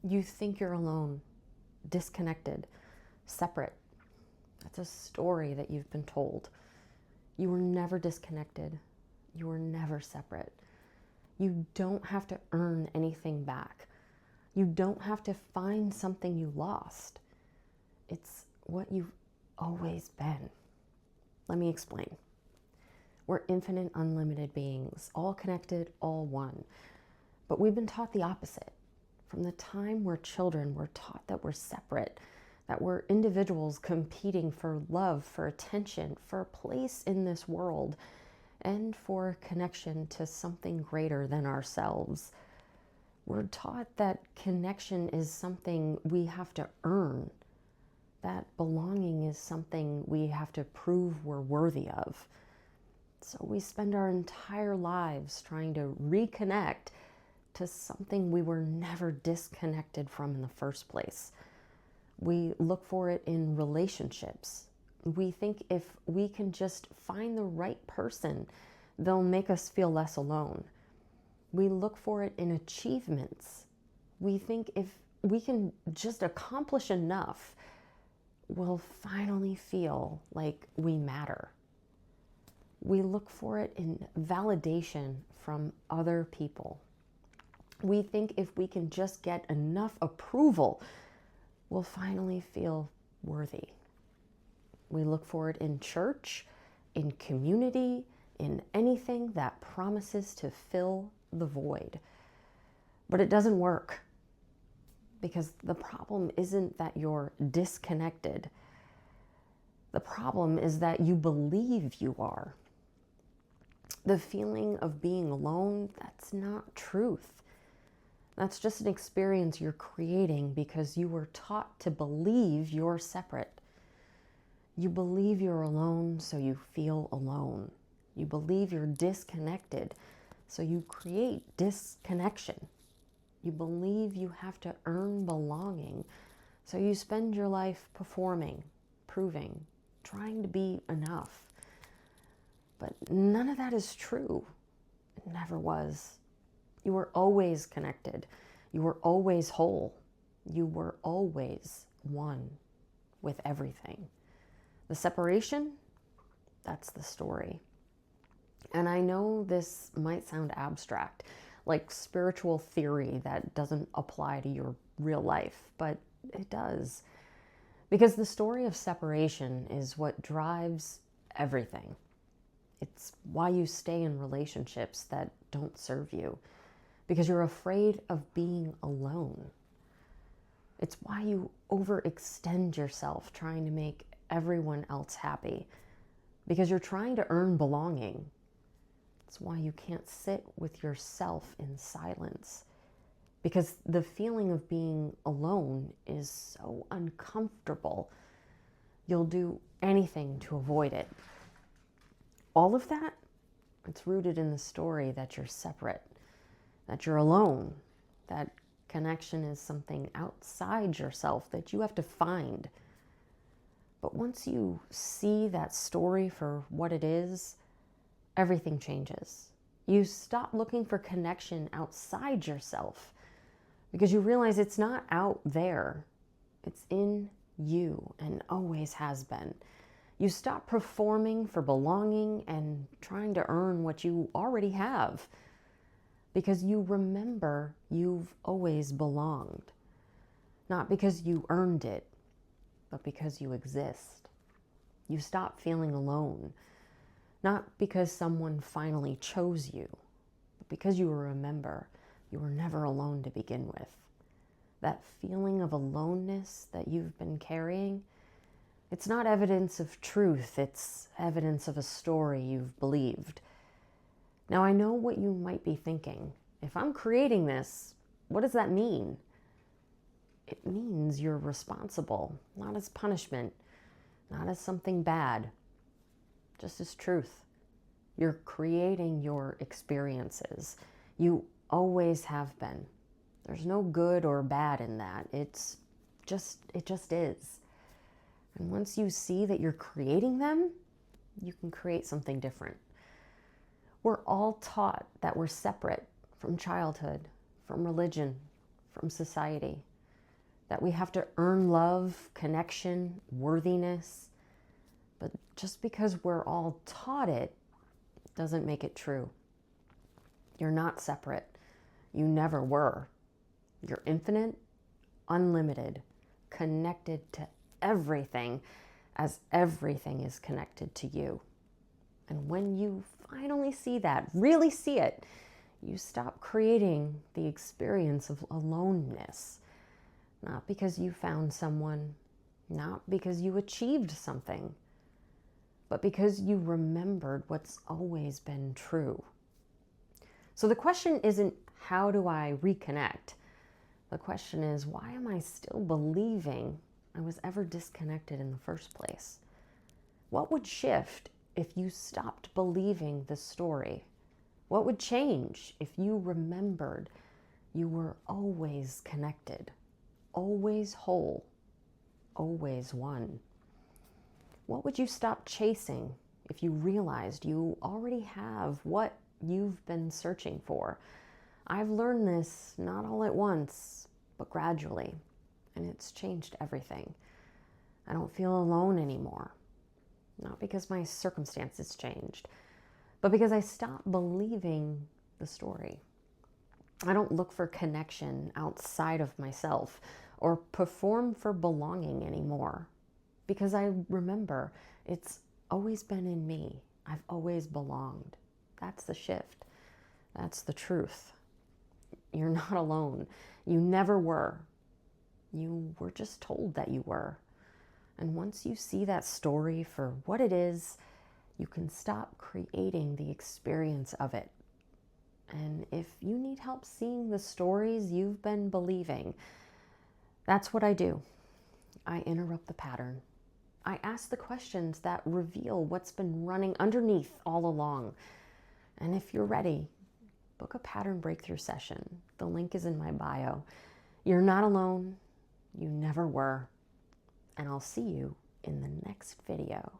You think you're alone, disconnected, separate. That's a story that you've been told. You were never disconnected. You were never separate. You don't have to earn anything back. You don't have to find something you lost. It's what you've always been. Let me explain. We're infinite, unlimited beings, all connected, all one. But we've been taught the opposite. From the time we're children, we're taught that we're separate, that we're individuals competing for love, for attention, for a place in this world, and for connection to something greater than ourselves. We're taught that connection is something we have to earn, that belonging is something we have to prove we're worthy of. So we spend our entire lives trying to reconnect to something we were never disconnected from in the first place. We look for it in relationships. We think if we can just find the right person, they'll make us feel less alone. We look for it in achievements. We think if we can just accomplish enough, we'll finally feel like we matter. We look for it in validation from other people. We think if we can just get enough approval, we'll finally feel worthy. We look for it in church, in community, in anything that promises to fill the void. But it doesn't work, because the problem isn't that you're disconnected. The problem is that you believe you are. The feeling of being alone, that's not truth. That's just an experience you're creating because you were taught to believe you're separate. You believe you're alone, so you feel alone. You believe you're disconnected, so you create disconnection. You believe you have to earn belonging, so you spend your life performing, proving, trying to be enough. But none of that is true. It never was. You were always connected. You were always whole. You were always one with everything. The separation, that's the story. And I know this might sound abstract, like spiritual theory that doesn't apply to your real life, but it does. Because the story of separation is what drives everything. It's why you stay in relationships that don't serve you, because you're afraid of being alone. It's why you overextend yourself trying to make everyone else happy, because you're trying to earn belonging. It's why you can't sit with yourself in silence, because the feeling of being alone is so uncomfortable. You'll do anything to avoid it. All of that, it's rooted in the story that you're separate, that you're alone, that connection is something outside yourself that you have to find. But once you see that story for what it is, everything changes. You stop looking for connection outside yourself because you realize it's not out there. It's in you and always has been. You stop performing for belonging and trying to earn what you already have, because you remember you've always belonged. Not because you earned it, but because you exist. You stop feeling alone, not because someone finally chose you, but because you remember you were never alone to begin with. That feeling of aloneness that you've been carrying, it's not evidence of truth, it's evidence of a story you've believed. Now, I know what you might be thinking. If I'm creating this, what does that mean? It means you're responsible, not as punishment, not as something bad, just as truth. You're creating your experiences. You always have been. There's no good or bad in that. It just is. And once you see that you're creating them, you can create something different. We're all taught that we're separate from childhood, from religion, from society. that we have to earn love, connection, worthiness. But just because we're all taught it doesn't make it true. You're not separate. You never were. You're infinite, unlimited, connected to everything, as everything is connected to you. And when you finally see that, really see it, you stop creating the experience of aloneness. Not because you found someone, not because you achieved something, but because you remembered what's always been true. So the question isn't, how do I reconnect? The question is, why am I still believing I was ever disconnected in the first place? What would shift if you stopped believing the story? What would change if you remembered you were always connected, always whole, always one? What would you stop chasing if you realized you already have what you've been searching for? I've learned this not all at once, but gradually, and it's changed everything. I don't feel alone anymore. Not because my circumstances changed, but because I stopped believing the story. I don't look for connection outside of myself or perform for belonging anymore, because I remember it's always been in me. I've always belonged. That's the shift. That's the truth. You're not alone. You never were. You were just told that you were. And once you see that story for what it is, you can stop creating the experience of it. And if you need help seeing the stories you've been believing, that's what I do. I interrupt the pattern. I ask the questions that reveal what's been running underneath all along. And if you're ready, book a pattern breakthrough session. The link is in my bio. You're not alone. You never were. And I'll see you in the next video.